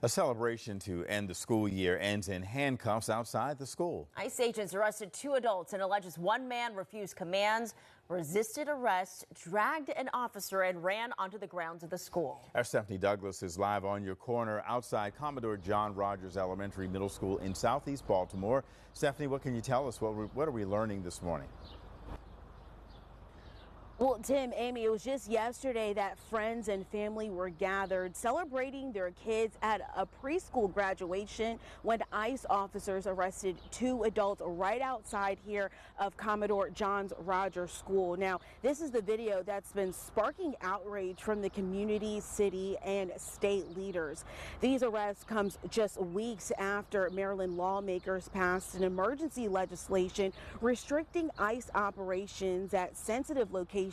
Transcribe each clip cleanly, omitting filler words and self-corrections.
A celebration to end the school year ends in handcuffs outside the school. ICE agents arrested 2 adults and alleges one man refused commands, resisted arrest, dragged an officer, and ran onto the grounds of the school. Our Stephanie Douglas is live on your corner outside Commodore John Rodgers Elementary Middle School in Southeast Baltimore. Stephanie, what can you tell us? What are we learning this morning? Well, Tim, Amy, it was just yesterday that friends and family were gathered celebrating their kids at a preschool graduation when ICE officers arrested 2 adults right outside here of Commodore John Rodgers School. Now, this is the video that's been sparking outrage from the community, city, and state leaders. These arrests comes just weeks after Maryland lawmakers passed an emergency legislation restricting ICE operations at sensitive locations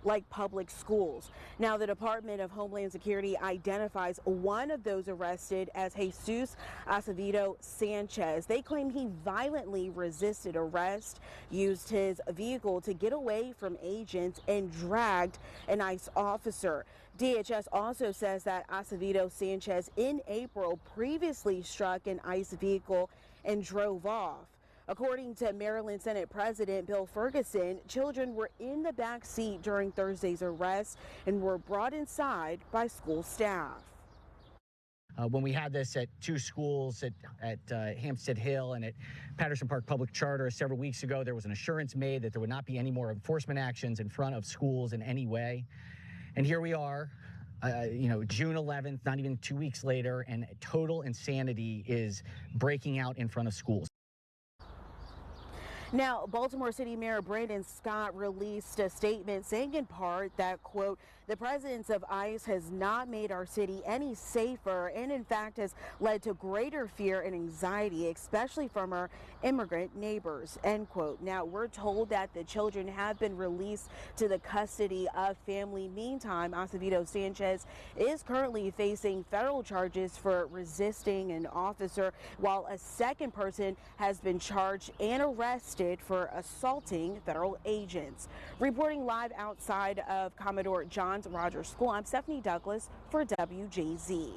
like public schools. Now, the Department of Homeland Security identifies one of those arrested as Jesus Acevedo Sanchez. They claim he violently resisted arrest, used his vehicle to get away from agents, and dragged an ICE officer. DHS also says that Acevedo Sanchez in April previously struck an ICE vehicle and drove off. According to Maryland Senate President Bill Ferguson, children were in the back seat during Thursday's arrest and were brought inside by school staff. When we had this at 2 schools at Hampstead Hill and at Patterson Park Public Charter several weeks ago, there was an assurance made that there would not be any more enforcement actions in front of schools in any way. And here we are, June 11th, not even 2 weeks later, and total insanity is breaking out in front of schools. Now, Baltimore City Mayor Brandon Scott released a statement saying in part that, quote, the presence of ICE has not made our city any safer and, in fact, has led to greater fear and anxiety, especially from our immigrant neighbors, end quote. Now, we're told that the children have been released to the custody of family. Meantime, Acevedo Sanchez is currently facing federal charges for resisting an officer, while a second person has been charged and arrested for assaulting federal agents. Reporting live outside of Commodore John Rodgers School, I'm Stephanie Douglas for WJZ.